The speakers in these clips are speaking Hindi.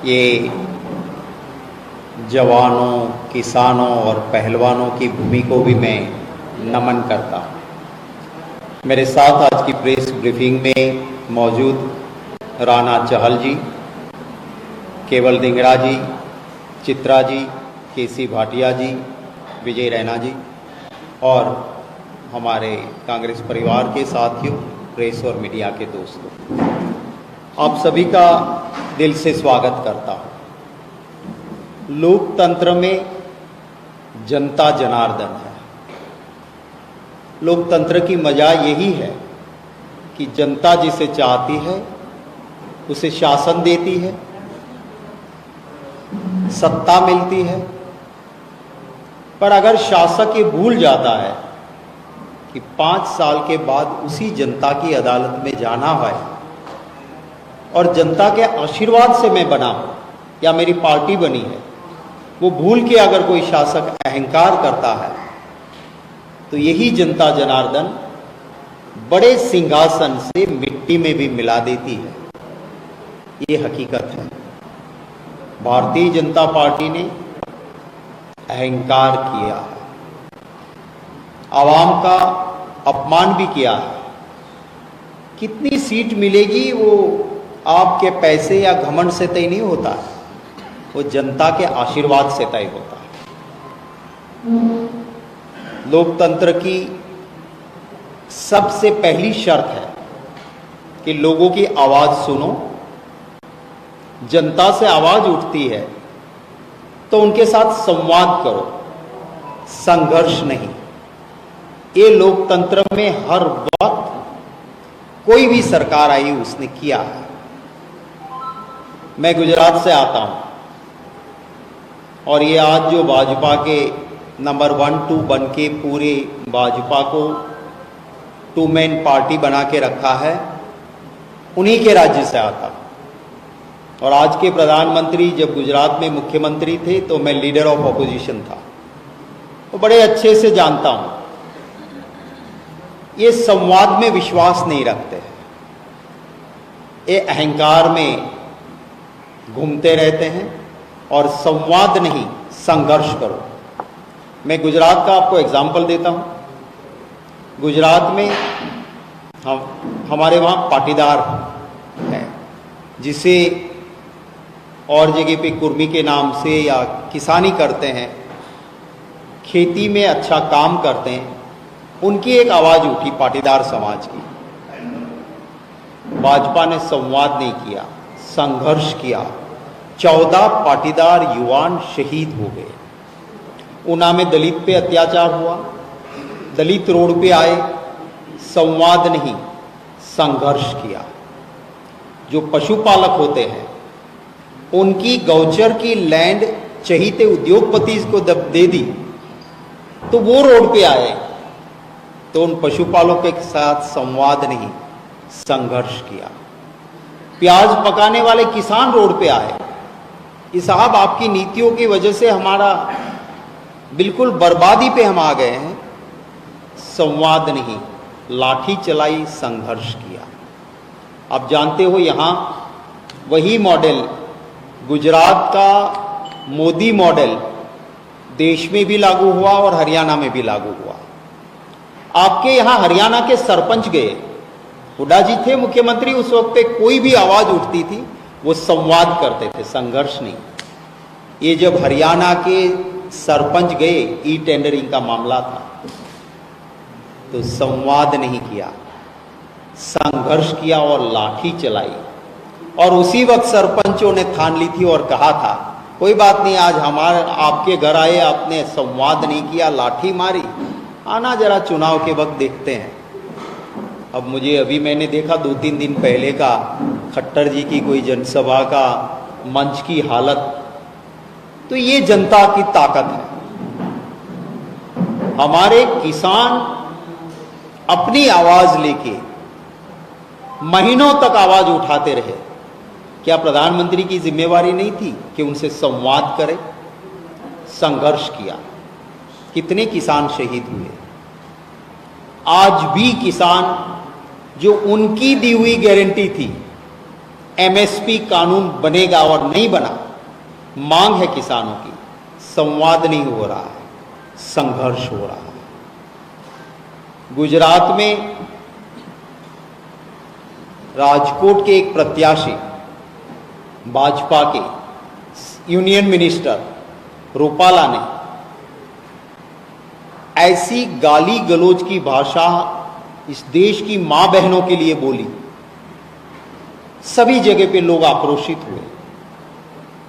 ये जवानों, किसानों और पहलवानों की भूमि को भी मैं नमन करता हूँ। मेरे साथ आज की प्रेस ब्रीफिंग में मौजूद राणा चहल जी, केवल धिंगड़ा जी, चित्रा जी, केसी भाटिया जी, विजय रैना जी और हमारे कांग्रेस परिवार के साथियों, प्रेस और मीडिया के दोस्तों, आप सभी का दिल से स्वागत करता हूँ। लोकतंत्र में जनता जनार्दन है। लोकतंत्र की मजा यही है कि जनता जिसे चाहती है उसे शासन देती है, सत्ता मिलती है। पर अगर शासक ये भूल जाता है कि 5 साल के बाद उसी जनता की अदालत में जाना है और जनता के आशीर्वाद से मैं बना हूं या मेरी पार्टी बनी है, वो भूल के अगर कोई शासक अहंकार करता है तो यही जनता जनार्दन बड़े सिंहासन से मिट्टी में भी मिला देती है। ये हकीकत है। भारतीय जनता पार्टी ने अहंकार किया है, आवाम का अपमान भी किया है। कितनी सीट मिलेगी वो आपके पैसे या घमंड से तय नहीं होता है, वो जनता के आशीर्वाद से तय होता है। लोकतंत्र की सबसे पहली शर्त है कि लोगों की आवाज सुनो। जनता से आवाज उठती है तो उनके साथ संवाद करो, संघर्ष नहीं। ये लोकतंत्र में हर वक्त कोई भी सरकार आई उसने किया है। मैं गुजरात से आता हूं और ये आज जो भाजपा के नंबर 1, 2 बन के पूरे भाजपा को 2 मैन पार्टी बना के रखा है, उन्हीं के राज्य से आता हूं। और आज के प्रधानमंत्री जब गुजरात में मुख्यमंत्री थे तो मैं लीडर ऑफ ऑपोजिशन था, तो बड़े अच्छे से जानता हूं। ये संवाद में विश्वास नहीं रखते हैं, ये अहंकार में घूमते रहते हैं और संवाद नहीं, संघर्ष करो। मैं गुजरात का आपको एग्जाम्पल देता हूं। गुजरात में हमारे वहां पाटीदार है, जिसे और जगह पे कुर्मी के नाम से या किसानी करते हैं, खेती में अच्छा काम करते हैं। उनकी एक आवाज उठी पाटीदार समाज की। भाजपा ने संवाद नहीं किया, संघर्ष किया। 14 पाटीदार युवान शहीद हो गए। ऊना में दलित पे अत्याचार हुआ, दलित रोड पे आए, संवाद नहीं, संघर्ष किया। जो पशुपालक होते हैं उनकी गौचर की लैंड चहीते उद्योगपति को दे दी तो वो रोड पे आए, तो उन पशुपालकों के साथ संवाद नहीं, संघर्ष किया। प्याज पकाने वाले किसान रोड पे आए कि साहब आपकी नीतियों की वजह से हमारा बिल्कुल बर्बादी पे हम आ गए हैं। संवाद नहीं, लाठी चलाई, संघर्ष किया। आप जानते हो यहां वही मॉडल, गुजरात का मोदी मॉडल देश में भी लागू हुआ और हरियाणा में भी लागू हुआ। आपके यहां हरियाणा के सरपंच गए, हुड्डा जी थे मुख्यमंत्री उस वक्त पे, कोई भी आवाज उठती थी वो संवाद करते थे, संघर्ष नहीं। ये जब हरियाणा के सरपंच गए, ई टेंडरिंग का मामला था, तो संवाद नहीं किया, संघर्ष किया और लाठी चलाई। और उसी वक्त सरपंचों ने ठान ली थी और कहा था कोई बात नहीं, आज हमारे आपके घर आए, आपने संवाद नहीं किया, लाठी मारी, आना जरा चुनाव के वक्त देखते हैं। अब मुझे अभी मैंने देखा 2-3 दिन पहले का खट्टर जी की कोई जनसभा का मंच की हालत, तो ये जनता की ताकत है। हमारे किसान अपनी आवाज लेके महीनों तक आवाज उठाते रहे। क्या प्रधानमंत्री की जिम्मेवारी नहीं थी कि उनसे संवाद करे, संघर्ष किया? कितने किसान शहीद हुए। आज भी किसान जो उनकी दी हुई गारंटी थी एमएसपी कानून बनेगा और नहीं बना, मांग है किसानों की, संवाद नहीं हो रहा है, संघर्ष हो रहा है। गुजरात में राजकोट के एक प्रत्याशी, भाजपा के यूनियन मिनिस्टर रूपाला ने ऐसी गाली गलौज की भाषा इस देश की मां बहनों के लिए बोली, सभी जगह पे लोग आक्रोशित हुए।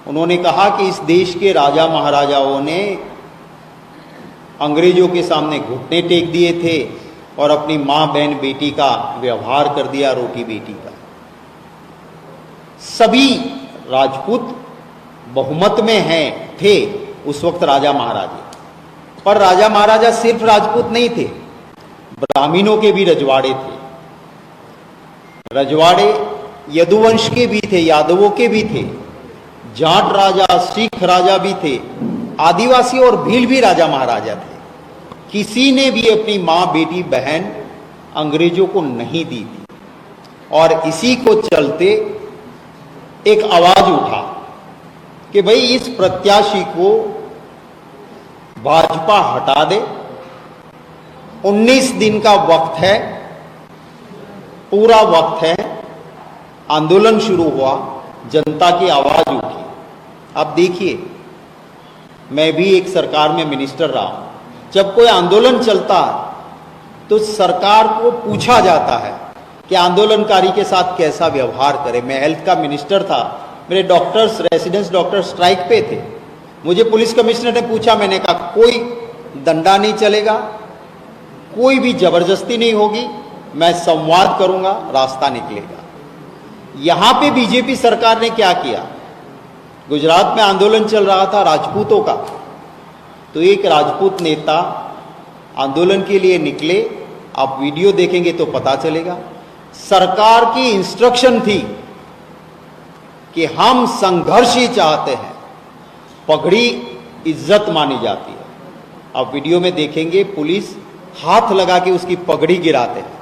उन्होंने कहा कि इस देश के राजा महाराजाओं ने अंग्रेजों के सामने घुटने टेक दिए थे और अपनी मां बहन बेटी का व्यवहार कर दिया, रोटी बेटी का। सभी राजपूत बहुमत में थे उस वक्त राजा महाराजा, पर राजा महाराजा सिर्फ राजपूत नहीं थे, ब्राह्मणों के भी रजवाड़े थे। रजवाड़े यदुवंश के भी थे, यादवों के भी थे, जाट राजा, सिख राजा भी थे, आदिवासी और भील भी राजा महाराजा थे। किसी ने भी अपनी मां बेटी बहन अंग्रेजों को नहीं दी थी। और इसी को चलते एक आवाज उठा कि भाई इस प्रत्याशी को भाजपा हटा दे। 19 दिन का वक्त है, पूरा वक्त है। आंदोलन शुरू हुआ, जनता की आवाज उठी। अब देखिए, मैं भी एक सरकार में मिनिस्टर रहा हूं। जब कोई आंदोलन चलता है तो सरकार को पूछा जाता है कि आंदोलनकारी के साथ कैसा व्यवहार करें। मैं हेल्थ का मिनिस्टर था, मेरे डॉक्टर्स, रेसिडेंस डॉक्टर स्ट्राइक पे थे। मुझे पुलिस कमिश्नर ने पूछा, मैंने कहा कोई डंडा नहीं चलेगा, कोई भी जबरदस्ती नहीं होगी, मैं संवाद करूंगा, रास्ता निकलेगा। यहां पे बीजेपी सरकार ने क्या किया? गुजरात में आंदोलन चल रहा था राजपूतों का, तो एक राजपूत नेता आंदोलन के लिए निकले। आप वीडियो देखेंगे तो पता चलेगा। सरकार की इंस्ट्रक्शन थी कि हम संघर्ष ही चाहते हैं, पगड़ी इज्जत मानी जाती है। आप वीडियो में देखेंगे, पुलिस हाथ लगा के उसकी पगड़ी गिराते हैं।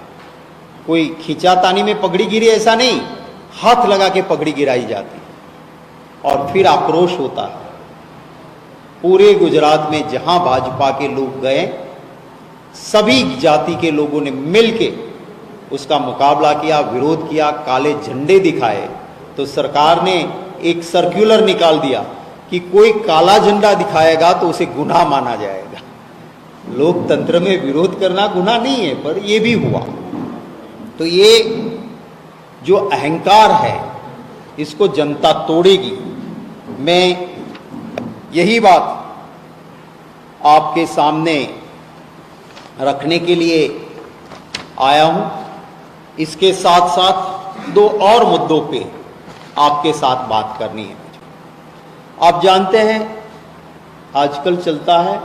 कोई खींचातानी में पगड़ी गिरी ऐसा नहीं, हाथ लगा के पगड़ी गिराई जाती है। और फिर आक्रोश होता है। पूरे गुजरात में जहां भाजपा के लोग गए, सभी जाति के लोगों ने मिलके उसका मुकाबला किया, विरोध किया, काले झंडे दिखाए। तो सरकार ने एक सर्कुलर निकाल दिया कि कोई काला झंडा दिखाएगा तो उसे गुनाह माना जाएगा। लोकतंत्र में विरोध करना गुनाह नहीं है, पर यह भी हुआ। तो ये जो अहंकार है, इसको जनता तोड़ेगी। मैं यही बात आपके सामने रखने के लिए आया हूं। इसके साथ साथ दो और मुद्दों पे आपके साथ बात करनी है। आप जानते हैं, आजकल चलता है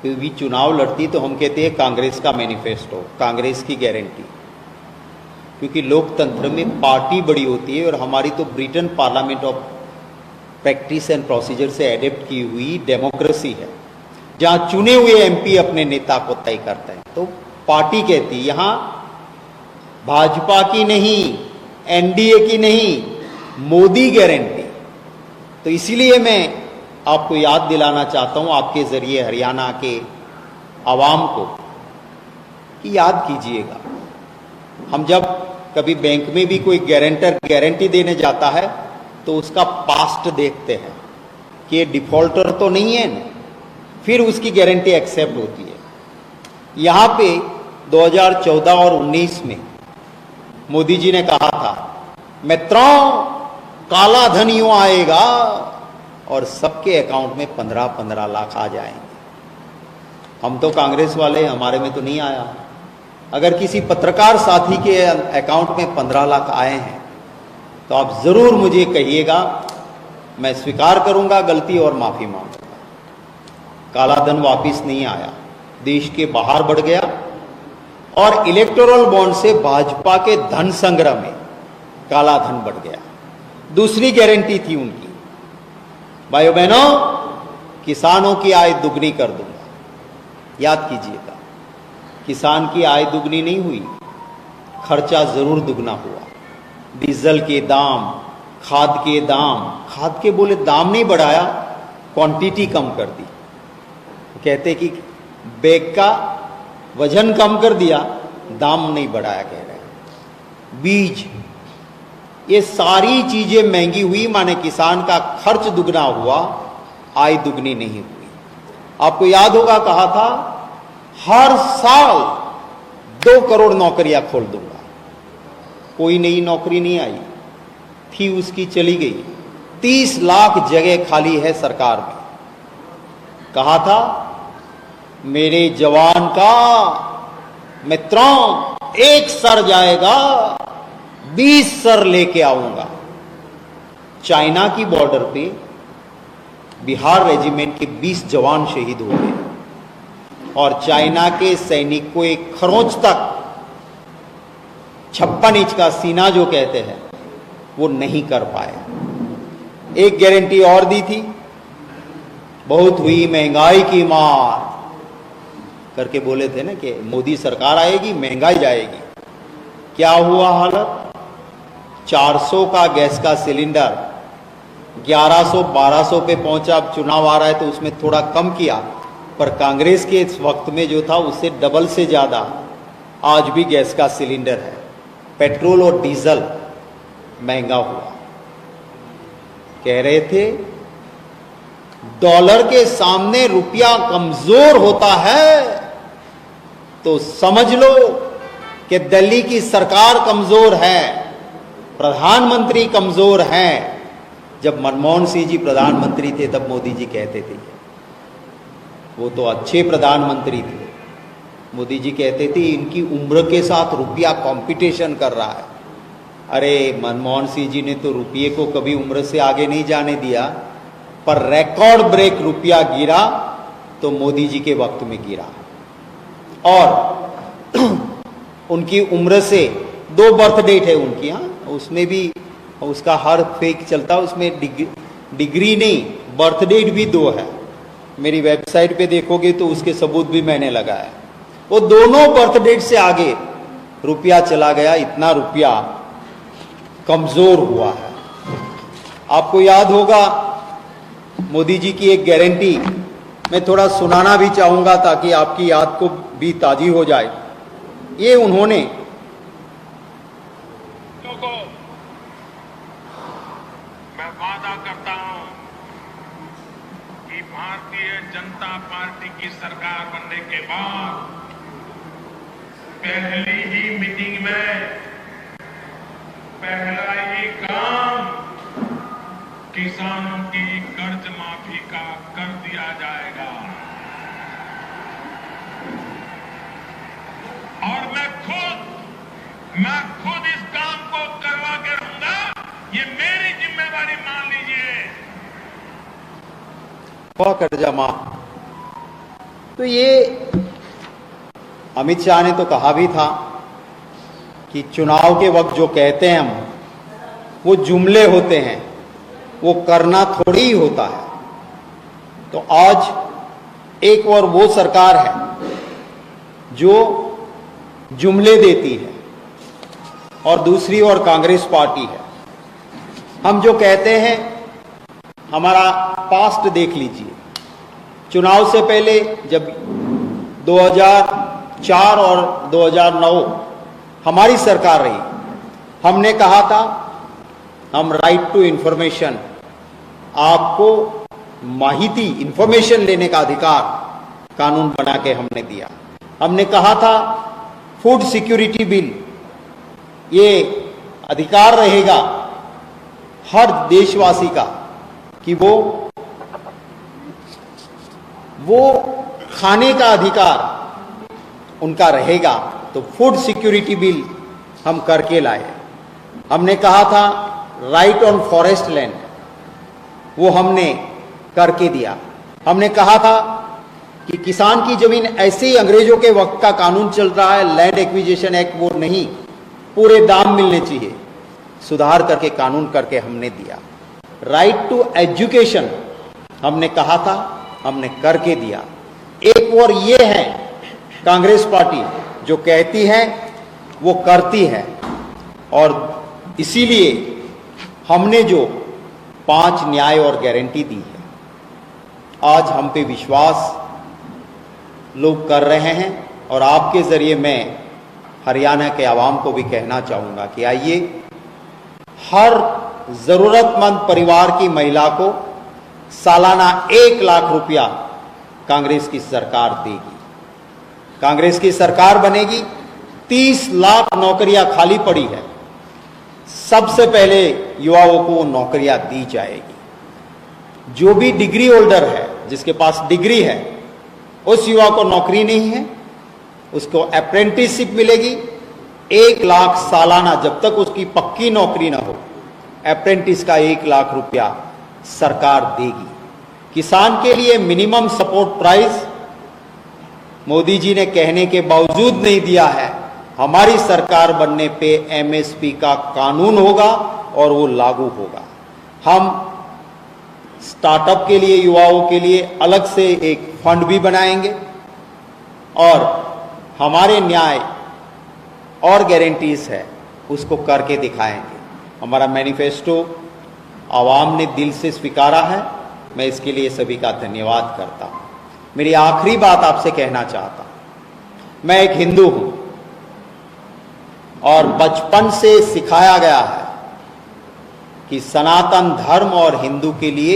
कि भी चुनाव लड़ती तो हम कहते हैं कांग्रेस का मैनिफेस्टो, कांग्रेस की गारंटी। क्योंकि लोकतंत्र में पार्टी बड़ी होती है, और हमारी तो Britain parliament of practice and procedure से एडेप्ट की हुई डेमोक्रेसी है, जहां चुने हुए एमपी अपने नेता को तय करते हैं। तो पार्टी कहती, यहां भाजपा की नहीं, एनडीए की नहीं, मोदी गारंटी। तो इसीलिए मैं आपको याद दिलाना चाहता हूं, आपके जरिए हरियाणा के आवाम को, कि याद कीजिएगा, हम जब कभी बैंक में भी कोई गारंटर गारंटी देने जाता है तो उसका पास्ट देखते हैं कि ये डिफॉल्टर तो नहीं है ना, फिर उसकी गारंटी एक्सेप्ट होती है। यहां पे 2014 और 19 में मोदी जी ने कहा था, मित्रों काला धन यूं आएगा और सबके अकाउंट में 15-15 लाख आ जाएंगे। हम तो कांग्रेस वाले, हमारे में तो नहीं आया। अगर किसी पत्रकार साथी के अकाउंट में 15 लाख आए हैं तो आप जरूर मुझे कहिएगा, मैं स्वीकार करूंगा गलती और माफी मांगूंगा। काला धन वापिस नहीं आया, देश के बाहर बढ़ गया, और इलेक्टोरल बॉन्ड से भाजपा के धन संग्रह में काला धन बढ़ गया। दूसरी गारंटी थी उनकी, भाइयों बहनों, किसानों की आय दुगनी कर दूंगा। याद कीजिएगा, किसान की आय दुगनी नहीं हुई, खर्चा जरूर दुगना हुआ। डीजल के दाम, खाद के दाम, खाद के बोले दाम नहीं बढ़ाया, क्वांटिटी कम कर दी। कहते कि बैग का वजन कम कर दिया, दाम नहीं बढ़ाया कह रहे हैं। बीज, ये सारी चीजें महंगी हुई, माने किसान का खर्च दुगना हुआ, आय दुगनी नहीं हुई। आपको याद होगा कहा था हर साल 2 करोड़ नौकरियां खोल दूंगा। कोई नई नौकरी नहीं आई थी, उसकी चली गई। 30 लाख जगह खाली है सरकार में। कहा था मेरे जवान का मित्रों एक सर जाएगा, 20 सर लेके आऊंगा। चाइना की बॉर्डर पे बिहार रेजिमेंट के 20 जवान शहीद हो गए और चाइना के सैनिक को एक खरोंच तक 56 इंच का सीना जो कहते हैं वो नहीं कर पाए। एक गारंटी और दी थी, बहुत हुई महंगाई की मार करके बोले थे ना कि मोदी सरकार आएगी महंगाई जाएगी। क्या हुआ हालत? 400 का गैस का सिलेंडर 1100-1200 पे पहुंचा। अब चुनाव आ रहा है तो उसमें थोड़ा कम किया, पर कांग्रेस के इस वक्त में जो था उससे डबल से ज्यादा आज भी गैस का सिलेंडर है। पेट्रोल और डीजल महंगा हुआ। कह रहे थे डॉलर के सामने रुपया कमजोर होता है तो समझ लो कि दिल्ली की सरकार कमजोर है, प्रधानमंत्री कमजोर हैं। जब मनमोहन सिंह जी प्रधानमंत्री थे तब मोदी जी कहते थे, वो तो अच्छे प्रधानमंत्री थे, मोदी जी कहते थे इनकी उम्र के साथ रुपया कंपटीशन कर रहा है। अरे मनमोहन सिंह जी ने तो रुपये को कभी उम्र से आगे नहीं जाने दिया, पर रिकॉर्ड ब्रेक रुपया गिरा तो मोदी जी के वक्त में गिरा। और उनकी उम्र से 2 बर्थ डेट है उनकी, हाँ उसमें भी उसका हर फेक चलता, उसमें डिग्री नहीं बर्थ डेट भी 2 है। मेरी वेबसाइट पे देखोगे तो उसके सबूत भी मैंने लगाया। वो दोनों बर्थ डेट से आगे रुपया चला गया, इतना रुपया कमजोर हुआ है। आपको याद होगा मोदी जी की एक गारंटी मैं थोड़ा सुनाना भी चाहूंगा ताकि आपकी याद को भी ताजी हो जाए। ये उन्होंने मैं वादा करता हूं कि भारतीय जनता पार्टी की सरकार बनने के बाद पहली ही मीटिंग में पहला ही काम किसानों की कर्ज माफी का कर दिया जाएगा। और मैं खुद इस काम को करवा के रहूंगा, ये मेरी जिम्मेवारी मान लीजिए। कर्जा माफ। तो ये अमित शाह ने तो कहा भी था कि चुनाव के वक्त जो कहते हैं हम वो जुमले होते हैं, वो करना थोड़ी ही होता है। तो आज एक और वो सरकार है जो जुमले देती है और दूसरी ओर कांग्रेस पार्टी है। हम जो कहते हैं, हमारा पास्ट देख लीजिए। चुनाव से पहले जब 2004 और 2009 हमारी सरकार रही, हमने कहा था हम राइट टू इंफॉर्मेशन, आपको माहिती इंफॉर्मेशन लेने का अधिकार कानून बना के हमने दिया। हमने कहा था फूड सिक्योरिटी बिल, ये अधिकार रहेगा हर देशवासी का कि वो खाने का अधिकार उनका रहेगा। तो फूड सिक्योरिटी बिल हम करके लाए। हमने कहा था राइट ऑन फॉरेस्ट लैंड, वो हमने करके दिया। हमने कहा था कि किसान की जमीन ऐसे ही अंग्रेजों के वक्त का कानून चल रहा है, लैंड एक्विजिशन एक्ट, वो नहीं, पूरे दाम मिलने चाहिए, सुधार करके कानून करके हमने दिया। राइट टू एजुकेशन हमने कहा था, हमने करके दिया। एक और ये है कांग्रेस पार्टी जो कहती है वो करती है, और इसीलिए हमने जो 5 न्याय और गारंटी दी है, आज हम पे विश्वास लोग कर रहे हैं। और आपके ज़रिए मैं हरियाणा के आवाम को भी कहना चाहूँगा कि आइए, हर ज़रूरतमंद परिवार की महिला को सालाना 1 लाख रुपया कांग्रेस की सरकार देगी। कांग्रेस की सरकार बनेगी, 30 लाख नौकरियां खाली पड़ी है, सबसे पहले युवाओं को नौकरियां दी जाएगी। जो भी डिग्री होल्डर है, जिसके पास डिग्री है, उस युवा को नौकरी नहीं है, उसको अप्रेंटिसशिप मिलेगी। 1 लाख सालाना, जब तक उसकी पक्की नौकरी ना हो, अप्रेंटिस का 1 लाख रुपया सरकार देगी। किसान के लिए minimum support price Modi ji ने कहने के बावजूद नहीं दिया है। हमारी सरकार बनने पे एमएसपी का कानून होगा और वो लागू होगा। हम स्टार्टअप के लिए, युवाओं के लिए अलग से एक फंड भी बनाएंगे और हमारे न्याय और गारंटीज है उसको करके दिखाएंगे। हमारा मैनिफेस्टो आवाम ने दिल से स्वीकारा है, मैं इसके लिए सभी का धन्यवाद करता हूं। मेरी आखिरी बात आपसे कहना चाहता हूं, मैं एक हिंदू हूं और बचपन से सिखाया गया है कि सनातन धर्म और हिंदू के लिए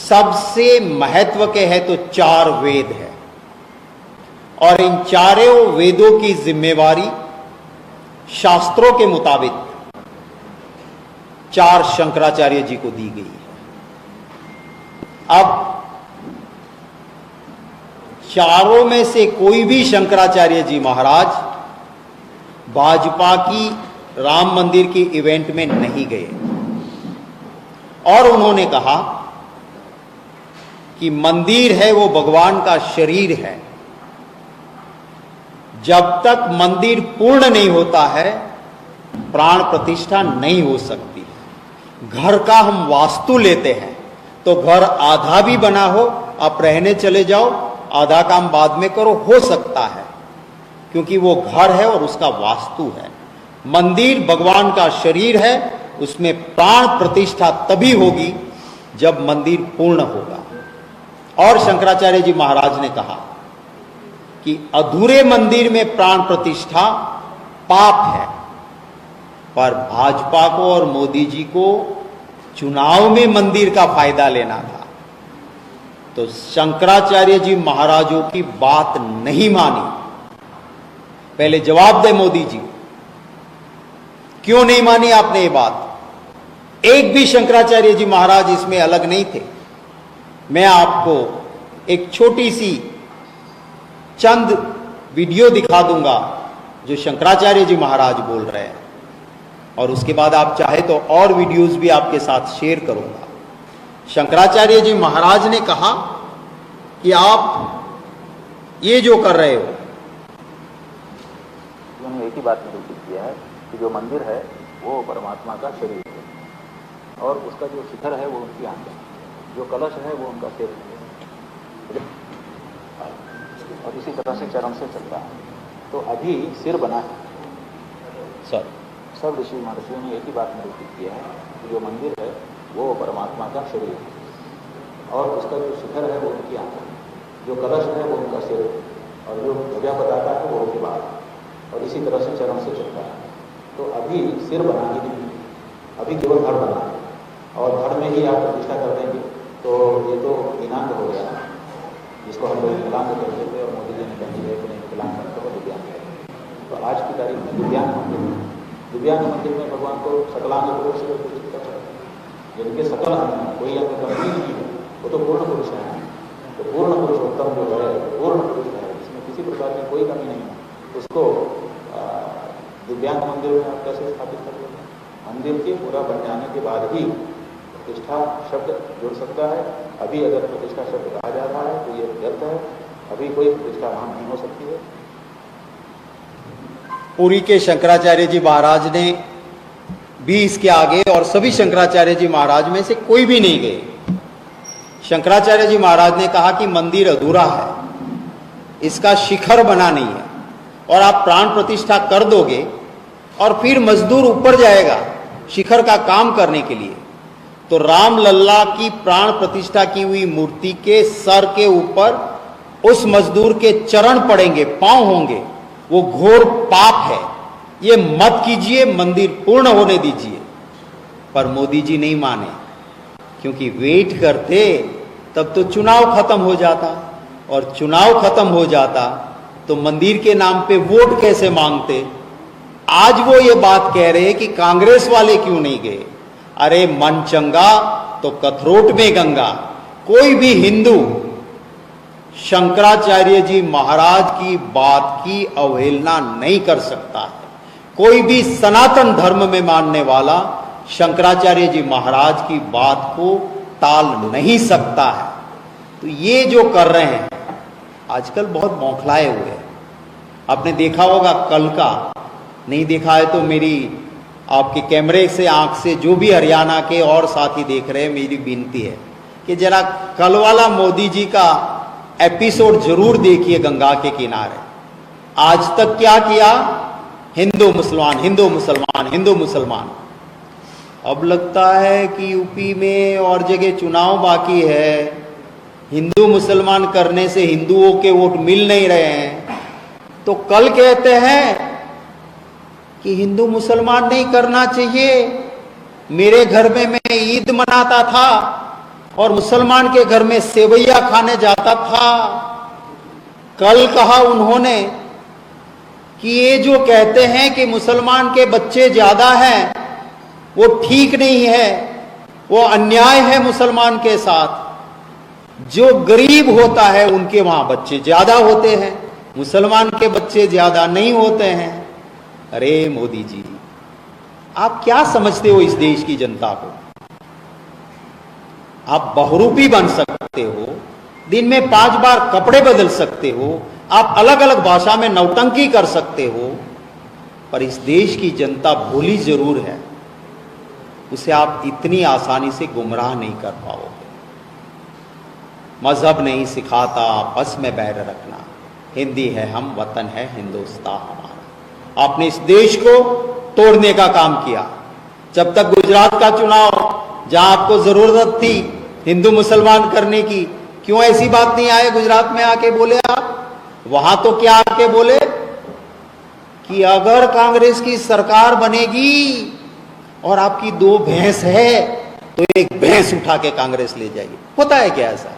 सबसे महत्व के है तो 4 वेद है और इन चारों वेदों की जिम्मेवारी शास्त्रों के मुताबिक 4 शंकराचार्य जी को दी गई है। अब चारों में से कोई भी शंकराचार्य जी महाराज भाजपा की राम मंदिर की इवेंट में नहीं गए और उन्होंने कहा कि मंदिर है वो भगवान का शरीर है, जब तक मंदिर पूर्ण नहीं होता है प्राण प्रतिष्ठा नहीं हो सकती। घर का हम वास्तु लेते हैं तो घर आधा भी बना हो, आप रहने चले जाओ, आधा काम बाद में करो, हो सकता है, क्योंकि वो घर है और उसका वास्तु है। मंदिर भगवान का शरीर है, उसमें प्राण प्रतिष्ठा तभी होगी जब मंदिर पूर्ण होगा। और शंकराचार्य जी महाराज ने कहा कि अधूरे मंदिर में प्राण प्रतिष्ठा पाप है, पर भाजपा को और मोदी जी को चुनाव में मंदिर का फायदा लेना था, तो शंकराचार्य जी महाराजों की बात नहीं मानी। पहले जवाब दे मोदी जी, क्यों नहीं मानी आपने ये बात? एक भी शंकराचार्य जी महाराज इसमें अलग नहीं थे। मैं आपको एक छोटी सी चंद वीडियो दिखा दूंगा जो शंकराचार्य जी महाराज बोल रहे हैं, और उसके बाद आप चाहे तो और वीडियोस भी आपके साथ शेयर करूंगा। शंकराचार्य जी महाराज ने कहा कि आप ये जो कर रहे हो, उन्होंने एक ही बात निरूपित किया है कि जो मंदिर है वो परमात्मा का शरीर है और उसका जो शिखर है वो उनकी आंखें, जो कलश है वो उनका सिर है, और इसी तरह से चरण से चलता है। तो अभी सिर बना है। सर, सब ऋषि महर्षियों ने एक ही बात निरूपित किया है कि जो मंदिर है वो परमात्मा का शरीर है और उसका जो शिखर है वो उनकी आंखें, जो कलश है वो उनका सिर है और जो ध्वजा पताका है वो उनकी बात, और इसी तरह से चरण से चलता है। तो अभी सिर बना ही नहीं, अभी केवल धड़ बना है, और धड़ में ही आप प्रतिष्ठा कर देंगे तो ये तो दिनांक हो गया, जिसको हम लोग विकलांग कहते थे और मोदी जी ने कह दिया कि नहीं विकलांग मत करो, दिव्यांग है। तो आज की तारीख में दिव्यांग मंदिर में भगवान को सकलांग रूप से प्रतिष्ठित कर सकते हैं, जिनके सकल कोई अंग कमी नहीं है वो तो पूर्ण पुरुष है। तो पूर्ण पुरुषोत्तम जो है पूर्ण पुरुष है, इसमें किसी प्रकार की कोई कमी नहीं है, उसको दिव्यांग मंदिर में आप कैसे स्थापित कर लेंगे? मंदिर के पूरा बन जाने के बाद ही प्रतिष्ठा शब्द जुड़ सकता है। अभी अगर प्रतिष्ठा शब्द कहा जा रहा है तो ये व्यर्थ है, अभी कोई प्रतिष्ठा वहां नहीं हो सकती है। पुरी के शंकराचार्य जी महाराज ने भी इसके आगे, और सभी शंकराचार्य जी महाराज में से कोई भी नहीं गए। शंकराचार्य जी महाराज ने कहा कि मंदिर अधूरा है, इसका शिखर बना नहीं है, और आप प्राण प्रतिष्ठा कर दोगे और फिर मजदूर ऊपर जाएगा शिखर का काम करने के लिए, तो राम लल्ला की प्राण प्रतिष्ठा की हुई मूर्ति के सर के ऊपर उस मजदूर के चरण पड़ेंगे, पांव होंगे। वो घोर पाप है, ये मत कीजिए, मंदिर पूर्ण होने दीजिए। पर मोदी जी नहीं माने, क्योंकि वेट करते तब तो चुनाव खत्म हो जाता, और चुनाव खत्म हो जाता तो मंदिर के नाम पे वोट कैसे मांगते। आज वो ये बात कह रहे कि कांग्रेस वाले क्यों नहीं गए। अरे मन चंगा तो कथरोट में गंगा। कोई भी हिंदू शंकराचार्य जी महाराज की बात की अवहेलना नहीं कर सकता है। कोई भी सनातन धर्म में मानने वाला शंकराचार्य जी महाराज की बात को टाल नहीं सकता है। तो ये जो कर रहे हैं आजकल बहुत बौखलाए हुए हैं। आपने देखा होगा कल का, नहीं देखा है तो मेरी आपके कैमरे से आंख से जो भी हरियाणा के और साथी देख रहे हैं, मेरी विनती है कि जरा कल वाला मोदी जी का एपिसोड जरूर देखिए गंगा के किनारे। आज तक क्या किया, हिंदू मुसलमान हिंदू मुसलमान हिंदू मुसलमान। अब लगता है कि यूपी में और जगह चुनाव बाकी है, हिंदू मुसलमान करने से हिंदुओं के वोट मिल नहीं रहे हैं, तो कल कहते हैं कि हिंदू मुसलमान नहीं करना चाहिए। मेरे घर में मैं ईद मनाता था और मुसलमान के घर में सेवैया खाने जाता था। कल कहा उन्होंने कि ये जो कहते हैं कि मुसलमान के बच्चे ज्यादा हैं, वो ठीक नहीं है, वो अन्याय है मुसलमान के साथ। जो गरीब होता है उनके वहां बच्चे ज्यादा होते हैं, मुसलमान के बच्चे ज्यादा नहीं होते हैं। अरे मोदी जी, आप क्या समझते हो इस देश की जनता को? आप बहुरूपी बन सकते हो, दिन में 5 बार कपड़े बदल सकते हो, आप अलग अलग भाषा में नौटंकी कर सकते हो, पर इस देश की जनता भोली जरूर है। उसे आप इतनी आसानी से गुमराह नहीं कर पाओगे। मजहब नहीं सिखाता बस में बैर रखना, हिंदी है हम, वतन है हिंदुस्तान हमारा। आपने इस देश को तोड़ने का काम किया। जब तक गुजरात का चुनाव, जहां आपको जरूरत थी हिंदू मुसलमान करने की, क्यों ऐसी बात नहीं आए गुजरात में आके बोले आप? वहां तो क्या आके बोले कि अगर कांग्रेस की सरकार बनेगी और आपकी 2 भैंस है तो एक भैंस उठा के कांग्रेस ले जाएगी। होता है क्या ऐसा?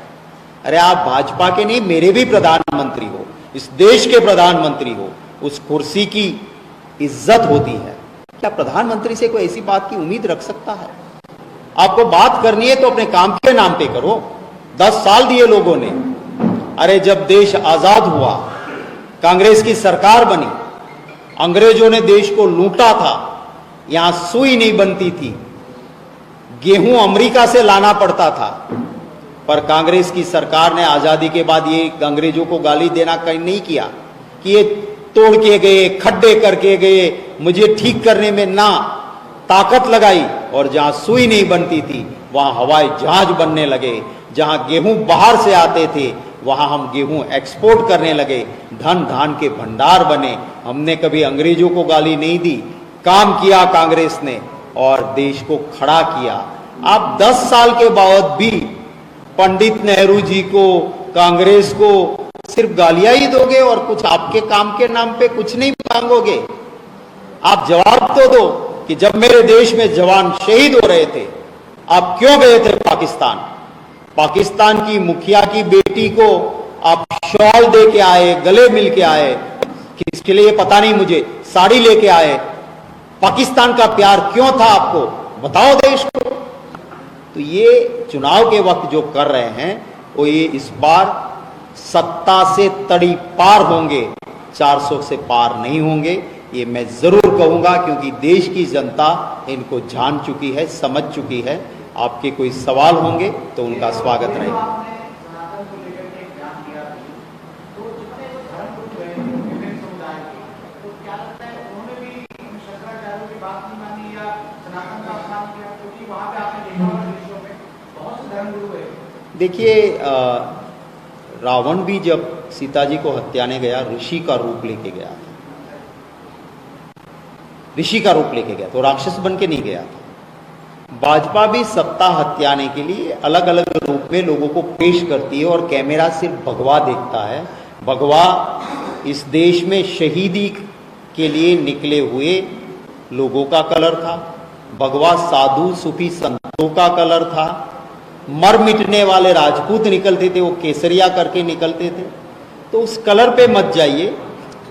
अरे आप भाजपा के नहीं, मेरे भी प्रधानमंत्री हो, इस देश के प्रधानमंत्री हो, उस कुर्सी की इज्जत होती है। क्या प्रधानमंत्री से कोई ऐसी बात की उम्मीद रख सकता है? आपको बात करनी है तो अपने काम के नाम पे करो। 10 साल दिए लोगों ने। अरे जब देश आजाद हुआ, कांग्रेस की सरकार बनी, अंग्रेजों ने देश को लूटा था, यहां सुई नहीं बनती थी, गेहूं अमेरिका से लाना पड़ता था। पर कांग्रेस की सरकार ने आजादी के बाद ये अंग्रेजों को गाली देना कहीं नहीं किया कि ये तोड़ के गए, खड्डे करके गए, मुझे ठीक करने में ना ताकत लगाई। और जहां सुई नहीं बनती थी वहां हवाई जहाज बनने लगे। जहां गेहूं बाहर से आते थे वहां हम गेहूं एक्सपोर्ट करने लगे, धन धान के भंडार बने। हमने कभी अंग्रेजों को गाली नहीं दी, काम किया कांग्रेस ने और देश को खड़ा किया। आप 10 साल के बाद भी पंडित नेहरू जी को, कांग्रेस को सिर्फ गालियां ही दोगे और कुछ आपके काम के नाम पे कुछ नहीं मांगोगे। आप जवाब तो दो कि जब मेरे देश में जवान शहीद हो रहे थे, आप क्यों गए थे पाकिस्तान? पाकिस्तान की मुखिया की बेटी को आप शॉल दे के आए, गले मिल के आए, किसके लिए पता नहीं मुझे, साड़ी लेके आए। पाकिस्तान का प्यार क्यों था आपको? बताओ देश को। तो ये चुनाव के वक्त जो कर रहे हैं वो ये इस बार सत्ता से तड़ी पार होंगे, 400 से पार नहीं होंगे। ये मैं जरूर कहूंगा, क्योंकि देश की जनता इनको जान चुकी है, समझ चुकी है। आपके कोई सवाल होंगे तो उनका स्वागत रहेगा। देखिए, रावण भी जब सीता जी को हत्याने गया ऋषि का रूप लेके गया था। ऋषि का रूप लेके गया, तो राक्षस बन के नहीं गया था। भाजपा भी सत्ता हथियाने के लिए अलग अलग रूप में लोगों को पेश करती है और कैमरा सिर्फ भगवा देखता है। भगवा इस देश में शहीदी के लिए निकले हुए लोगों का कलर था, भगवा साधु सूफी संतों का कलर था, मर मिटने वाले राजपूत निकलते थे, वो केसरिया करके निकलते थे। तो उस कलर पे मत जाइए।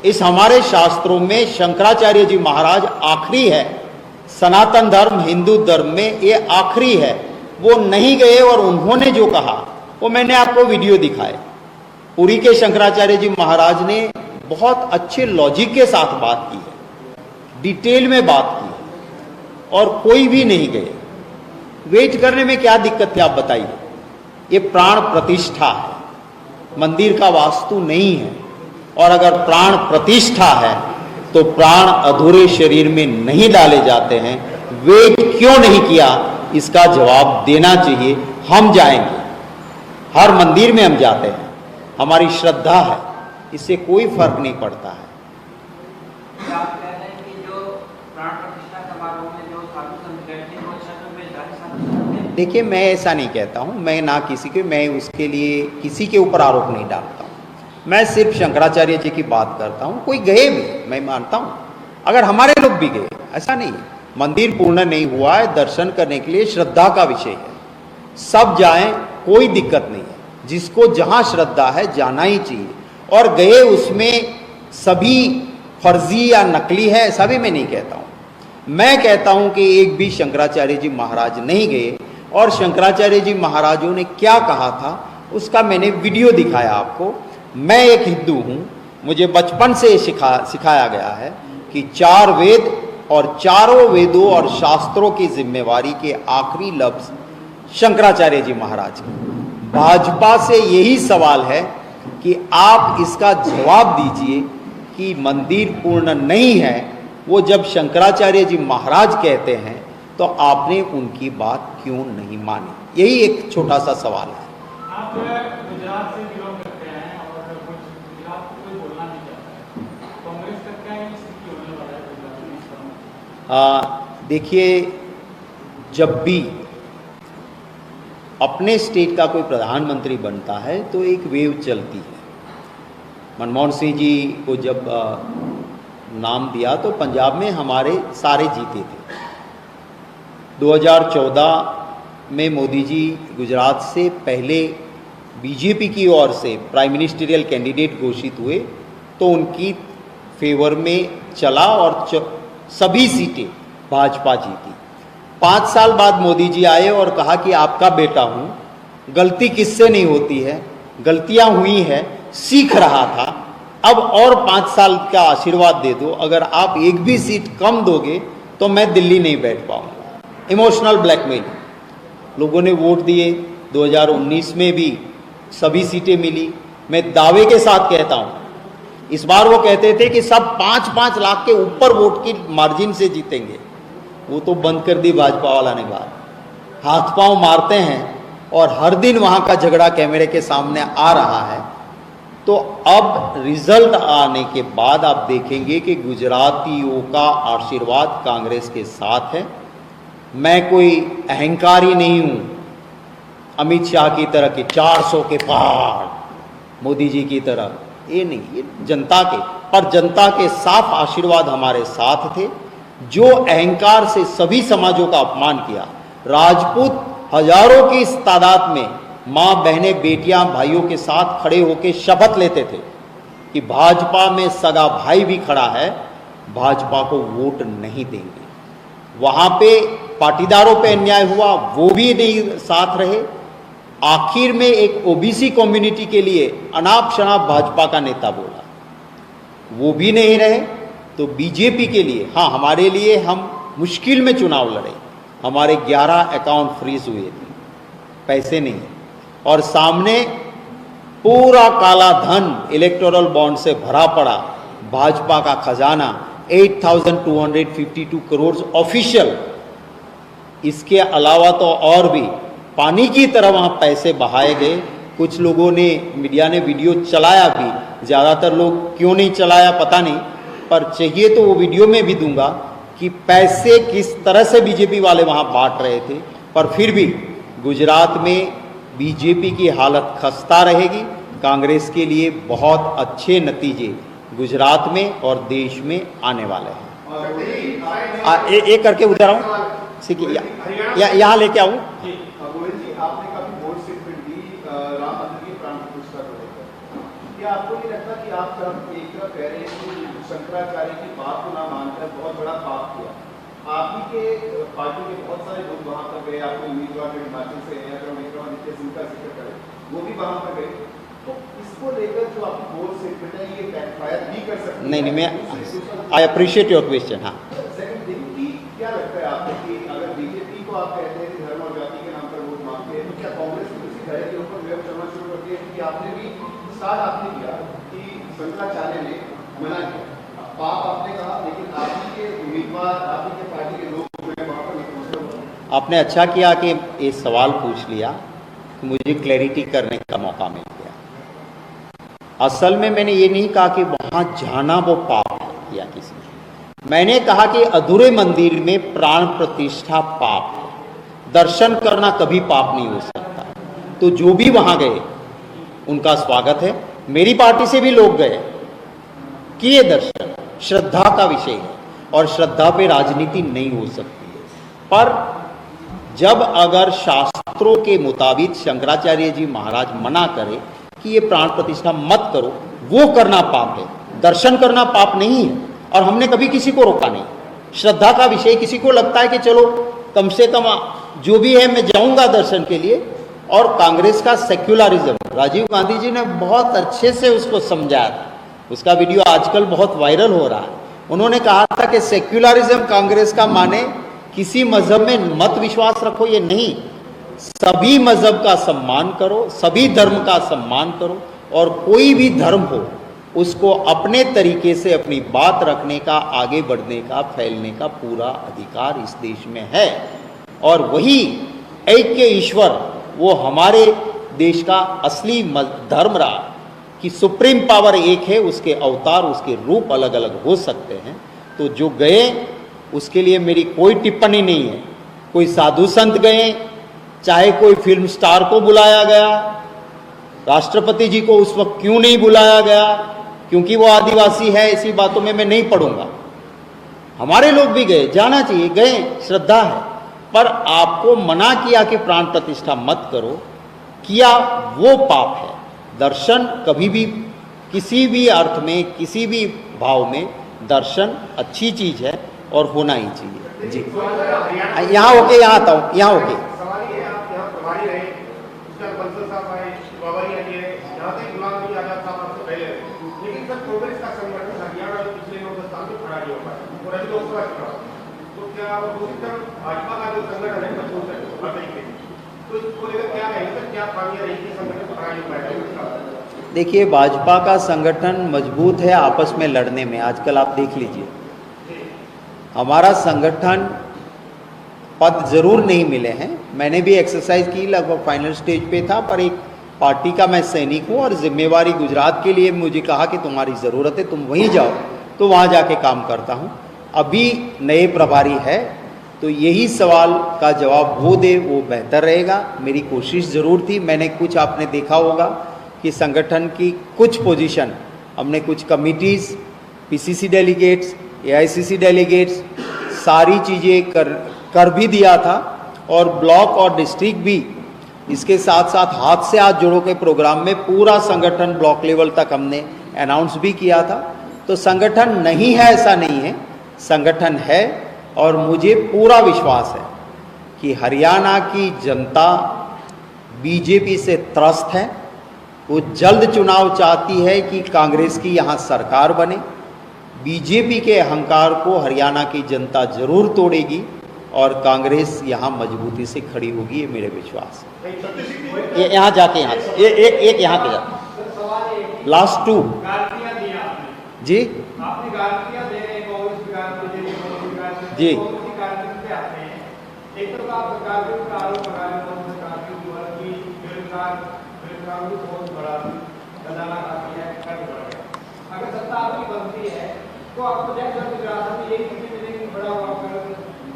इस हमारे शास्त्रों में शंकराचार्य जी महाराज आखिरी है, सनातन धर्म हिंदू धर्म में ये आखिरी है। वो नहीं गए और उन्होंने जो कहा वो मैंने आपको वीडियो दिखाए। पुरी के शंकराचार्य जी महाराज ने बहुत अच्छे लॉजिक के साथ बात की है, डिटेल में बात की है, और कोई भी नहीं गए। वेट करने में क्या दिक्कत थी आप बताइए? ये प्राण प्रतिष्ठा है, मंदिर का वास्तु नहीं है। और अगर प्राण प्रतिष्ठा है तो प्राण अधूरे शरीर में नहीं डाले जाते हैं। वेट क्यों नहीं किया, इसका जवाब देना चाहिए। हम जाएंगे, हर मंदिर में हम जाते हैं, हमारी श्रद्धा है, इससे कोई फर्क नहीं पड़ता है। आप कह रहे हैं कि जो प्राण प्रतिष्ठा समारोह में जो साधु संत गए थे वो छत्र में जारी साधु संत थे? देखिए, मैं ऐसा नहीं कहता हूं, मैं ना किसी के, मैं उसके लिए किसी के ऊपर आरोप नहीं डालता हूं। मैं सिर्फ शंकराचार्य जी की बात करता हूं। कोई गए भी, मैं मानता हूं, अगर हमारे लोग भी गए, ऐसा नहीं है। मंदिर पूर्ण नहीं हुआ है, दर्शन करने के लिए श्रद्धा का विषय है। सब जाएं, कोई दिक्कत नहीं है। जिसको जहां श्रद्धा है जाना ही चाहिए। और गए उसमें सभी फर्जी या नकली है, ऐसा भी मैं नहीं कहता हूं। मैं कहता हूं कि एक भी शंकराचार्य जी महाराज नहीं गए, और शंकराचार्य जी महाराजों ने क्या कहा था उसका मैंने वीडियो दिखाया आपको। मैं एक हिंदू हूं, मुझे बचपन से सिखाया गया है कि 4 वेद और चारों वेदों और शास्त्रों की जिम्मेवारी के आखिरी लफ्ज शंकराचार्य जी महाराज की। भाजपा से यही सवाल है कि आप इसका जवाब दीजिए कि मंदिर पूर्ण नहीं है। वो जब शंकराचार्य जी महाराज कहते हैं तो आपने उनकी बात क्यों नहीं मानी? यही एक छोटा सा सवाल है। आप गुजरात से बिलोंग करते हैं और कुछ गुजरात को कोई बोलना नहीं चाहता है, कांग्रेस का क्या स्थिति होने वाला है गुजरात में? देखिए, जब भी अपने स्टेट का कोई प्रधानमंत्री बनता है तो एक वेव चलती है। मनमोहन सिंह जी को जब नाम दिया तो पंजाब में हमारे सारे जीते थे। 2014 में मोदी जी गुजरात से पहले बीजेपी की ओर से प्राइम मिनिस्टरियल कैंडिडेट घोषित हुए तो उनकी फेवर में चला और सभी सीटें भाजपा जीती। 5 साल बाद मोदी जी आए और कहा कि आपका बेटा हूं, गलती किससे नहीं होती है, गलतियां हुई है, सीख रहा था, अब और 5 साल का आशीर्वाद दे दो, अगर आप एक भी सीट कम दोगे तो मैं दिल्ली नहीं बैठ पाऊंगा। Emotional blackmail. लोगों ने वोट दिए, 2019 में भी सभी सीटें मिली। मैं दावे के साथ कहता हूं, इस बार वो कहते थे कि सब 5-5 लाख के ऊपर वोट की मार्जिन से जीतेंगे, वो तो बंद कर दी भाजपा वाला ने बात। हाथ पांव मारते हैं और हर दिन वहां का झगड़ा कैमरे के सामने आ रहा है। तो अब रिजल्ट आने के बाद आप देखेंगे कि गुजरातियों का आशीर्वाद कांग्रेस के साथ है। मैं कोई अहंकारी नहीं हूं, अमित शाह की तरह के 400 के पहाड़, मोदी जी की तरह, ये नहीं, ये जनता के, पर जनता के साफ आशीर्वाद हमारे साथ थे। जो अहंकार से सभी समाजों का अपमान किया, राजपूत हजारों की इस तादाद में मां बहनें बेटियां भाइयों के साथ खड़े होकर शपथ लेते थे कि भाजपा में सगा भाई भी खड़ा है, भाजपा को वोट नहीं देंगे। वहां पे पाटीदारों पे अन्याय हुआ, वो भी नहीं साथ रहे। आखिर में एक ओबीसी कम्युनिटी के लिए अनाप शनाप भाजपा का नेता बोला, वो भी नहीं रहे। तो बीजेपी के लिए, हाँ, हमारे लिए हम मुश्किल में चुनाव लड़े, हमारे 11 अकाउंट फ्रीज हुए थे, पैसे नहीं, और सामने पूरा काला धन इलेक्टोरल बॉन्ड से भरा पड़ा भाजपा का खजाना 8,252 करोड़ ऑफिशियल। इसके अलावा तो और भी पानी की तरह वहां पैसे बहाए गए। कुछ लोगों ने, मीडिया ने वीडियो चलाया भी, ज़्यादातर लोग क्यों नहीं चलाया पता नहीं, पर चाहिए तो वो वीडियो में भी दूंगा कि पैसे किस तरह से बीजेपी वाले वहाँ बांट रहे थे, पर फिर भी गुजरात में बीजेपी की हालत खस्ता रहेगी। कांग्रेस के लिए बहुत अच्छे नतीजे गुजरात में और देश में आने वाले हैं। एक करके उधर आऊँ, यहाँ लेके आऊँ। आपने काफी बोर्ड स्टेटमेंट दी राम मंदिर की प्राण प्रतिष्ठा को लेकर। क्या आपको नहीं लगता कि आप एक तरफ कह रहे हैं कि शंकराचार्य की बात को ना मानकर बहुत बड़ा पाप किया? आप ही के पार्टी के बहुत सारे लोग वहां पर गए, आपके उम्मीदवार जो हिमाचल से हैं, अगर विक्रमादित्य सिंह का जिक्र करें, वो भी वहां पर गए। तो इसको लेकर जो आपकी बोर्ड स्टेटमेंट है, ये बैकफायर भी कर सकती है। नहीं, मैं आई अप्रिशिएट योर क्वेश्चन। हाँ, सेकंड थिंग कि क्या लगता है आपको कि अगर बीजेपी को आप कहते हैं कि धर्म और जाति के नाम पर वोट मांगते हैं, तो क्या कांग्रेस की उसी धैर्य के ऊपर वेब चलना शुरू कर दिया? क्योंकि आपने भी स्टार्ट आपने किया कि शंकराचार्य ने मना किया, पाप आपने कहा, लेकिन आप ही के उम्मीदवार, आप ही के पार्टी के लोग जो है वहाँ पर नहीं पहुँच रहे। आपने अच्छा किया कि ये सवाल पूछ लिया, मुझे क्लैरिटी करने का मौका मिल गया। असल में मैंने ये नहीं कहा कि वहाँ जाना वो पाप है या किसी, मैंने कहा कि अधूरे मंदिर में प्राण प्रतिष्ठा पाप है, दर्शन करना कभी पाप नहीं हो सकता। तो जो भी वहाँ गए उनका स्वागत है। मेरी पार्टी से भी लोग गए, किए दर्शन, श्रद्धा का विषय है और श्रद्धा पे राजनीति नहीं हो सकती है। पर जब अगर शास्त्रों के मुताबिक शंकराचार्य जी महाराज मना करे कि ये प्राण प्रतिष्ठा मत करो, वो करना पाप है, दर्शन करना पाप नहीं है। और हमने कभी किसी को रोका नहीं। श्रद्धा का विषय, किसी को लगता है कि चलो कम से कम जो भी है मैं जाऊंगा दर्शन के लिए। और कांग्रेस का सेक्युलरिज्म, राजीव गांधी जी ने बहुत अच्छे से उसको समझाया था, उसका वीडियो आजकल बहुत वायरल हो रहा है। उन्होंने कहा था कि सेक्युलरिज्म कांग्रेस का माने किसी मजहब में मत विश्वास रखो, ये नहीं, सभी मजहब का सम्मान करो, सभी धर्म का सम्मान करो, और कोई भी धर्म हो उसको अपने तरीके से अपनी बात रखने का, आगे बढ़ने का, फैलने का पूरा अधिकार इस देश में है। और वही ऐक्य ईश्वर, वो हमारे देश का असली धर्म रहा कि सुप्रीम पावर एक है, उसके अवतार, उसके रूप अलग अलग हो सकते हैं। तो जो गए उसके लिए मेरी कोई टिप्पणी नहीं है। कोई साधु संत गए, चाहे कोई फिल्म स्टार को बुलाया गया, राष्ट्रपति जी को उस वक्त क्यों नहीं बुलाया गया, क्योंकि वो आदिवासी है, ऐसी बातों में मैं नहीं पढ़ूंगा। हमारे लोग भी गए, जाना चाहिए, गए, श्रद्धा है। पर आपको मना किया कि प्राण प्रतिष्ठा मत करो, किया, वो पाप है। दर्शन कभी भी, किसी भी अर्थ में, किसी भी भाव में दर्शन अच्छी चीज है और होना ही चाहिए। जी, यहाँ होके यहाँ आता हूँ, यहाँ होके सवाल ये है, आप यहाँ प्रभारी रहे, उसका बंसल साहब आए, बाबा जी आए, यहाँ तक गुलाम नबी आजाद साहब आपसे पहले रहे, लेकिन सर कांग्रेस का संगठन हरियाणा में पिछले 9-10 साल में खड़ा नहीं हो पाया और अभी लोकसभा चुनाव, तो क्या दूसरी तरफ भाजपा का जो संगठन है मजबूत है हर तरीके से, तो इसको लेकर क्या रहेगा सर, क्या खामियां रहेगी संगठन को खड़ा नहीं हो पाएगा? देखिए, भाजपा का संगठन मजबूत है आपस में लड़ने में। आजकल आप देख लीजिए, हमारा संगठन पद जरूर नहीं मिले हैं, मैंने भी एक्सरसाइज की, लगभग फाइनल स्टेज पे था, पर एक पार्टी का मैं सैनिक हूँ और जिम्मेवारी गुजरात के लिए मुझे कहा कि तुम्हारी ज़रूरत है, तुम वहीं जाओ, तो वहाँ जाके काम करता हूँ। अभी नए प्रभारी है, तो यही सवाल का जवाब वो दे, वो बेहतर रहेगा। मेरी कोशिश ज़रूर थी। मैंने कुछ, आपने देखा होगा कि संगठन की कुछ पोजीशन, हमने कुछ committees, PCC delegates, AICC delegates, सारी चीज़ें कर भी दिया था, और ब्लॉक और डिस्ट्रिक्ट भी इसके साथ साथ हाथ से हाथ जोड़ो के प्रोग्राम में पूरा संगठन ब्लॉक लेवल तक हमने अनाउंस भी किया था। तो संगठन नहीं है ऐसा नहीं है, संगठन है, और मुझे पूरा विश्वास है कि हरियाणा की जनता बीजेपी से त्रस्त है। वो जल्द चुनाव चाहती है कि कांग्रेस की यहाँ सरकार बने। बीजेपी के अहंकार को हरियाणा की जनता जरूर तोड़ेगी और कांग्रेस यहाँ मजबूती से खड़ी होगी, ये मेरे विश्वास है। यहाँ जाके यहाँ एक यहाँ पे जाते लास्ट टू जी आपने गारंटियां दे रहे हैं, कांग्रेस की गारंटी दे रही है जी। की गारंटी पे आते हैं। एक तो आप सरकार के ऊपर आरोप लगा रहे हैं, सरकार के ऊपर की बेरोजगार भी बहुत बड़ा खजाना काफी है, कर्ज बढ़ गया। अगर सत्ता आपकी बनती है तो आपको जैसे गुजरात में एक किसी में पड़ा हुआ कर्ज,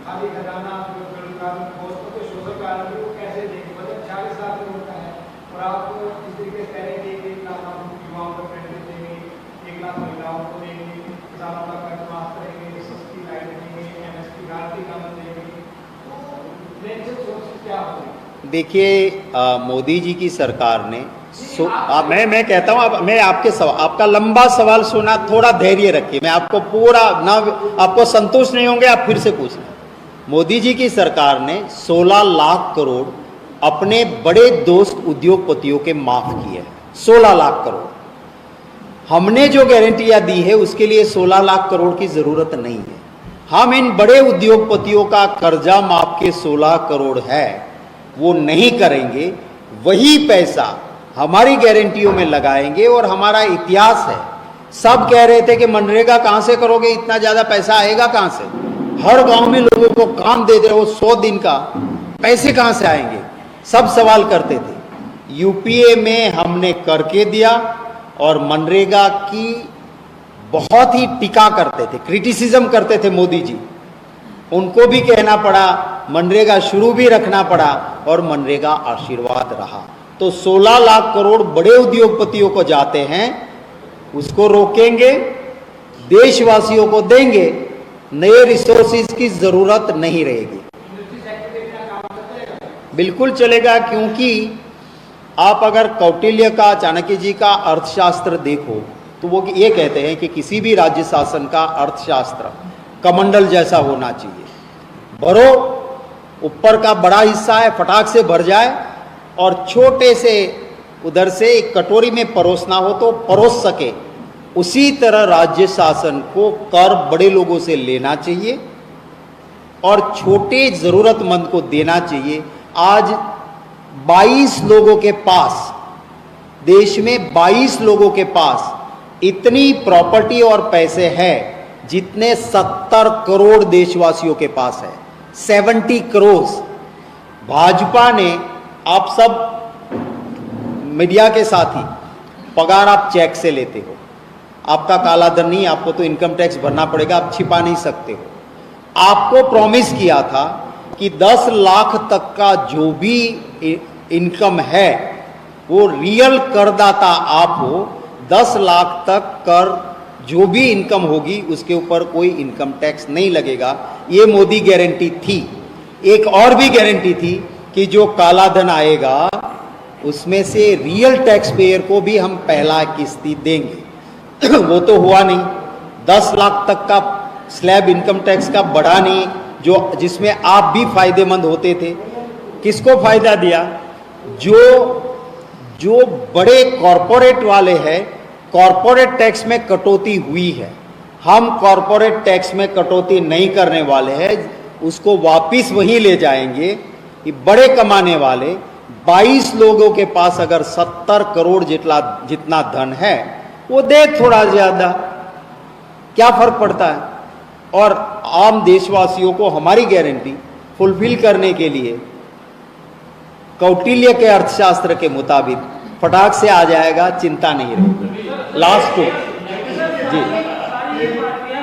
खाली खजाना, जो बेरोजगार दोस्तों के शोषण का आरोप वो कैसे देंगे? बजट 40 लाख करोड़ का है और आप इस तरीके से कह रहे हैं कि 1 लाख हम युवाओं को पेंशन देंगे, 1 लाख महिलाओं को देंगे, किसानों का कर्ज माफ करेंगे, सस्ती लाइट देंगे, एमएसपी गारंटी का मत देंगे, तो सोच क्या होगी? देखिए, मोदी जी की सरकार ने मैं कहता हूं, अब मैं आपका लंबा सवाल सुना, थोड़ा धैर्य रखिए, मैं आपको पूरा ना, आपको संतुष्ट नहीं होंगे, आप फिर से पूछना। मोदी जी की सरकार ने 16 लाख करोड़ अपने बड़े दोस्त उद्योगपतियों के माफ किए हैं। 16 लाख करोड़ हमने जो गारंटियां दी है उसके लिए 16 लाख करोड़ की जरूरत नहीं है। हम इन बड़े उद्योगपतियों का कर्जा माफ के 16 करोड़ है वो नहीं करेंगे, वही पैसा हमारी गारंटियों में लगाएंगे। और हमारा इतिहास है, सब कह रहे थे कि मनरेगा कहां से करोगे, इतना ज्यादा पैसा आएगा कहां से, हर गांव में लोगों को काम दे रहे हो 100 दिन का, पैसे कहां से आएंगे, सब सवाल करते थे। यूपीए में हमने करके दिया और मनरेगा की बहुत ही टीका करते थे, क्रिटिसिज्म करते थे मोदी जी, उनको भी कहना पड़ा, मनरेगा शुरू भी रखना पड़ा और मनरेगा आशीर्वाद रहा। तो 16 लाख करोड़ बड़े उद्योगपतियों को जाते हैं, उसको रोकेंगे, देशवासियों को देंगे, नए रिसोर्सेज की जरूरत नहीं रहेगी। बिल्कुल चलेगा, क्योंकि आप अगर कौटिल्य का, चाणक्य जी का अर्थशास्त्र देखो तो वो ये कहते हैं कि किसी भी राज्य शासन का अर्थशास्त्र कमंडल जैसा होना चाहिए। भरो, ऊपर का बड़ा हिस्सा है फटाक से भर जाए और छोटे से उधर से एक कटोरी में परोसना हो तो परोस सके। उसी तरह राज्य शासन को कर बड़े लोगों से लेना चाहिए और छोटे जरूरतमंद को देना चाहिए। आज 22 लोगों के पास, देश में 22 लोगों के पास इतनी प्रॉपर्टी और पैसे हैं जितने 70 करोड़ देशवासियों के पास है। 70 करोड़। भाजपा ने, आप सब मीडिया के साथ ही, पगार आप चेक से लेते हो, आपका काला धन नहीं, आपको तो इनकम टैक्स भरना पड़ेगा, आप छिपा नहीं सकते हो। आपको प्रॉमिस किया था कि 10 लाख तक का जो भी इनकम है वो रियल करदाता आप हो। 10 लाख तक कर जो भी इनकम होगी उसके ऊपर कोई इनकम टैक्स नहीं लगेगा, ये मोदी गारंटी थी। एक और भी गारंटी थी कि जो काला धन आएगा उसमें से रियल टैक्स पेयर को भी हम पहला किस्ती देंगे। वो तो हुआ नहीं। 10 लाख तक का स्लैब इनकम टैक्स का बढ़ा नहीं, जिसमें आप भी फायदेमंद होते थे। किसको फायदा दिया? जो बड़े कॉरपोरेट वाले हैं, कॉरपोरेट टैक्स में कटौती हुई है। हम कॉरपोरेट टैक्स में कटौती नहीं करने वाले हैं, उसको वापिस वहीं ले जाएंगे। ये बड़े कमाने वाले 22 लोगों के पास अगर 70 करोड़ जितना धन है वो दे थोड़ा ज्यादा, क्या फर्क पड़ता है। और आम देशवासियों को हमारी गारंटी फुलफिल करने के लिए कौटिल्य के अर्थशास्त्र के मुताबिक फटाक से आ जाएगा, चिंता नहीं रहेगी। लास्ट जी,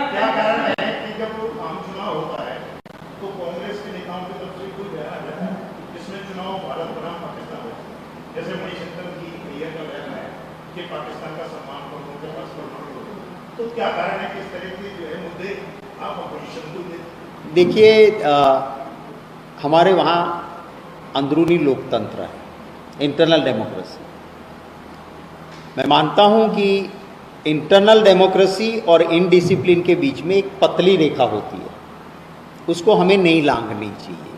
क्या कारण है कि जब आम चुनाव होता है तो कांग्रेस के नेताओं की तरफ से कोई बयान आ जाता है जिसमें चुनाव भारत बनाम पाकिस्तान हो, जैसे मणिशंकर की मैयर का बयान है कि पाकिस्तान का सम्मान करो, के पास परमाणु हो, तो क्या कारण है कि इस तरह के जो है मुद्दे आप अपोजिशन को देते? देखिए, हमारे वहाँ अंदरूनी लोकतंत्र है, इंटरनल डेमोक्रेसी। मैं मानता हूं कि इंटरनल डेमोक्रेसी और इनडिसिप्लिन के बीच में एक पतली रेखा होती है, उसको हमें नहीं लांघनी चाहिए।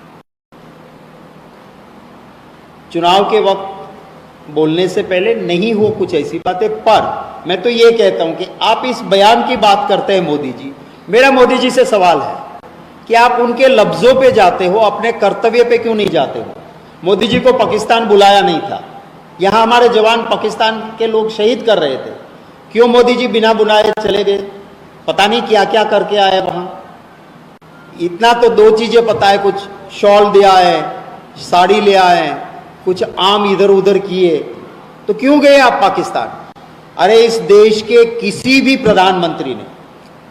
चुनाव के वक्त बोलने से पहले नहीं हो कुछ ऐसी बातें, पर मैं तो ये कहता हूं कि आप इस बयान की बात करते हैं मोदी जी, मेरा मोदी जी से सवाल है कि आप उनके लफ्जों पे जाते हो, अपने कर्तव्य पे क्यों नहीं जाते हो? मोदी जी को पाकिस्तान बुलाया नहीं था, यहां हमारे जवान पाकिस्तान के लोग शहीद कर रहे थे, क्यों मोदी जी बिना बुलाए चले गए? पता नहीं क्या क्या करके आए वहां। इतना तो 2 चीजें पता है, कुछ शॉल दिया है, साड़ी ले आए, कुछ आम इधर उधर किए, तो क्यों गए आप पाकिस्तान? अरे इस देश के किसी भी प्रधानमंत्री ने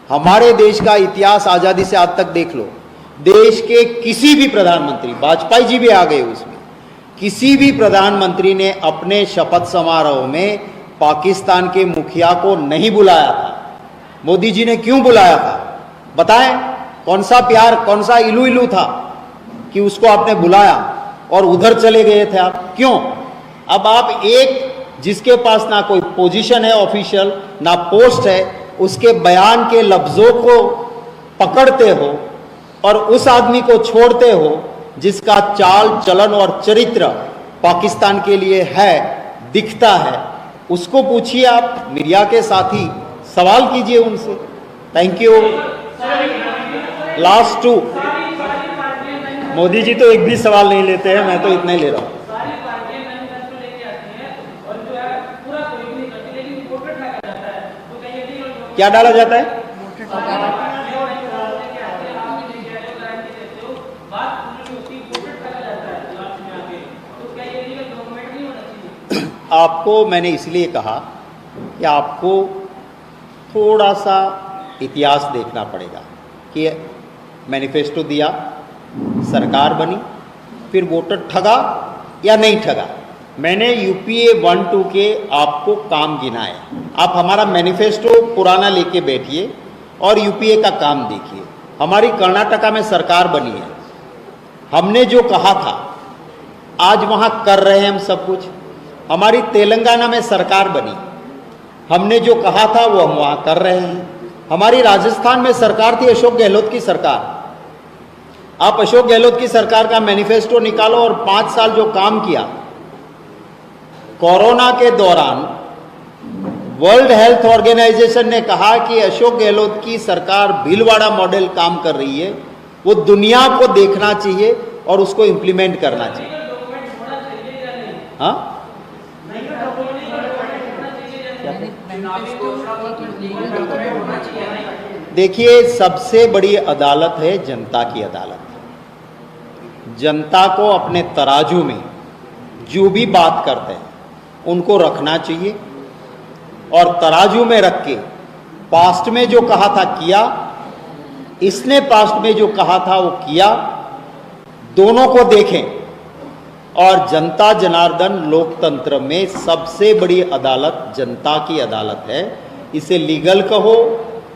हमारे देश का इतिहास आजादी से आज तक देख लो, देश के किसी भी प्रधानमंत्री, वाजपेयी जी भी आ गए उसमें, किसी भी प्रधानमंत्री ने अपने शपथ समारोह में पाकिस्तान के मुखिया को नहीं बुलाया था। मोदी जी ने क्यों बुलाया था? बताएं, कौन सा प्यार, कौन सा इलू इलू था कि उसको आपने बुलाया और उधर चले गए थे आप? क्यों? अब आप एक जिसके पास ना कोई पोजीशन है ऑफिशियल, ना पोस्ट है, उसके बयान के लफ्जों को पकड़ते हो और उस आदमी को छोड़ते हो जिसका चाल चलन और चरित्र पाकिस्तान के लिए है, दिखता है। उसको पूछिए, आप मीडिया के साथी सवाल कीजिए उनसे। Thank you. Last two. Modi ji तो एक भी सवाल नहीं लेते हैं, मैं तो इतना ही ले रहा हूं। क्या डाला जाता है? आपको मैंने इसलिए कहा कि आपको थोड़ा सा इतिहास देखना पड़ेगा कि मैनिफेस्टो दिया, सरकार बनी, फिर वोटर ठगा या नहीं ठगा। मैंने यूपीए 1-2 के आपको काम गिनाए। आप हमारा मैनिफेस्टो पुराना लेके बैठिए और यूपीए का काम देखिए। हमारी कर्नाटका में सरकार बनी है, हमने जो कहा था आज वहां कर रहे हैं हम सब कुछ। हमारी तेलंगाना में सरकार बनी, हमने जो कहा था वो हम वहां कर रहे हैं। हमारी राजस्थान में सरकार थी अशोक गहलोत की सरकार। आप अशोक गहलोत की सरकार का मैनिफेस्टो निकालो और 5 साल जो काम किया। कोरोना के दौरान वर्ल्ड हेल्थ ऑर्गेनाइजेशन ने कहा कि अशोक गहलोत की सरकार भीलवाड़ा मॉडल काम कर रही है, वो दुनिया को देखना चाहिए और उसको इंप्लीमेंट करना चाहिए। हाँ, देखिए, सबसे बड़ी अदालत है जनता की अदालत। जनता को अपने तराजू में जो भी बात करते हैं उनको रखना चाहिए और तराजू में रख के पास्ट में जो कहा था किया, इसने पास्ट में जो कहा था वो किया, दोनों को देखें। और जनता जनार्दन लोकतंत्र में सबसे बड़ी अदालत जनता की अदालत है। इसे लीगल कहो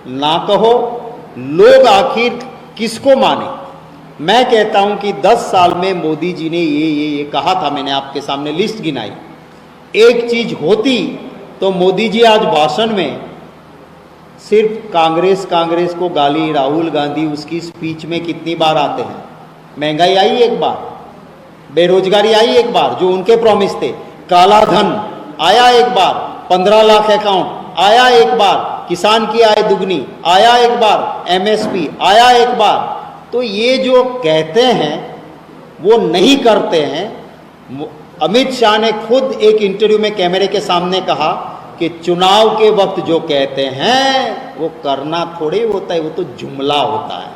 ना कहो, लोग आखिर किसको माने। मैं कहता हूं कि 10 साल में मोदी जी ने ये कहा था, मैंने आपके सामने लिस्ट गिनाई। एक चीज होती तो मोदी जी आज भाषण में सिर्फ कांग्रेस को गाली, राहुल गांधी उसकी स्पीच में कितनी बार आते हैं, महंगाई आई एक बार, बेरोजगारी आई एक बार जो उनके प्रॉमिस थे, काला धन आया एक बार, 15 लाख अकाउंट आया एक बार, किसान की आय दुगनी आया एक बार, एमएसपी आया एक बार। तो ये जो कहते हैं वो नहीं करते हैं। अमित शाह ने खुद एक इंटरव्यू में कैमरे के सामने कहा कि चुनाव के वक्त जो कहते हैं वो करना थोड़ी होता है, वो तो जुमला होता है।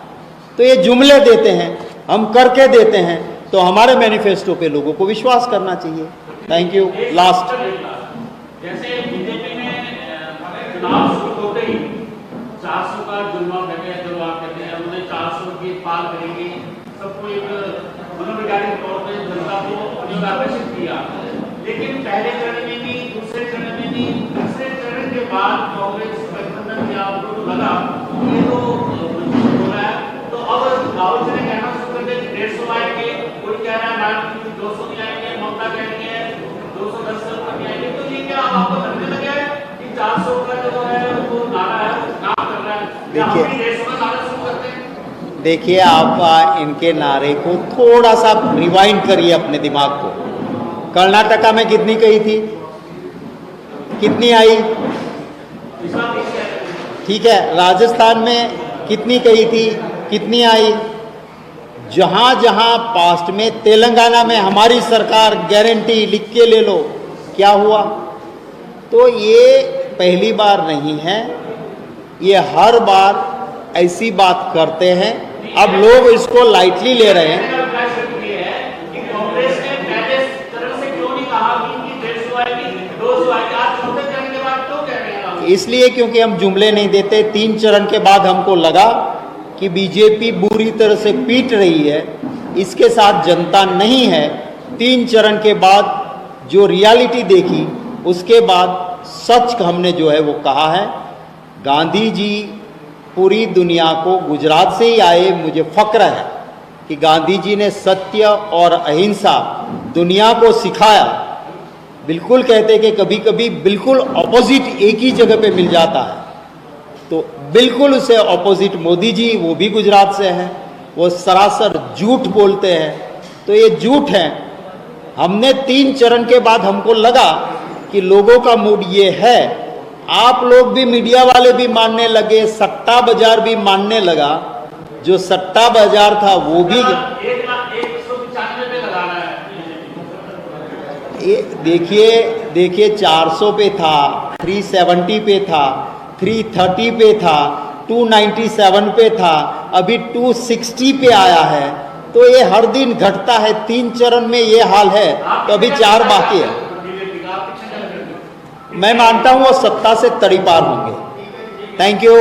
तो ये जुमले देते हैं, हम करके देते हैं। तो हमारे मैनिफेस्टो पे लोगों को विश्वास करना चाहिए। Thank you. लास्ट, जैसे बीजेपी ने चुनाव शुरू होते ही 400 का जुर्मा जो आप कहते हैं, उन्होंने 400 की पार करेंगे, सबको एक मनोवैज्ञानिक तौर पर जनता को आकर्षित किया। लेकिन पहले चरण में भी, दूसरे चरण में भी, तीसरे चरण के बाद कांग्रेस गठबंधन के आपको तो लगा ये तो हो रहा है। तो अब राहुल जी ने कहना शुरू कर दिया 150 आएंगे, कोई कह रहा है मैडम 200 नहीं आएंगे, ममता कह रही है 210 से ऊपर नहीं आएंगे। तो ये क्या आपको लगने लगा है कि 400 का जो है वो नारा है वो काम कर रहा है? देखिए, आप इनके नारे को थोड़ा सा रिवाइंड करिए अपने दिमाग को। कर्नाटका में कितनी कही थी, कितनी आई? ठीक है, राजस्थान में कितनी कही थी, कितनी आई? जहां जहां पास्ट में, तेलंगाना में हमारी सरकार गारंटी लिख के ले लो, क्या हुआ? तो ये पहली बार नहीं है, ये हर बार ऐसी बात करते हैं। अब लोग इसको लाइटली ले रहे हैं। इसलिए क्योंकि हम जुमले नहीं देते। 3 चरण के बाद हमको लगा कि बीजेपी बुरी तरह से पीट रही है, इसके साथ जनता नहीं है। 3 चरण के बाद जो रियलिटी देखी, उसके बाद सच हमने जो है वो कहा है। गांधी जी पूरी दुनिया को, गुजरात से ही आए, मुझे फक्र है कि गांधी जी ने सत्य और अहिंसा दुनिया को सिखाया। बिल्कुल कहते कि कभी कभी बिल्कुल ऑपोजिट एक ही जगह पे मिल जाता है, तो बिल्कुल उसे ऑपोजिट मोदी जी, वो भी गुजरात से हैं, वो सरासर झूठ बोलते हैं। तो ये झूठ है। हमने 3 चरण के बाद हमको लगा कि लोगों का मूड ये है, आप लोग भी, मीडिया वाले भी मानने लगे, सट्टा बाजार भी मानने लगा। जो सट्टा बाजार था वो भी 1,195 पे लगा रहा है। ये देखिए 400 पे था, 370 पे था, 330 पे था, 297 पे था, अभी 260 पे आया है। तो ये हर दिन घटता है। 3 चरण में ये हाल है, तो अभी 4 बाकी है। मैं मानता हूं वो सत्ता से तड़ीपार होंगे। Thank you.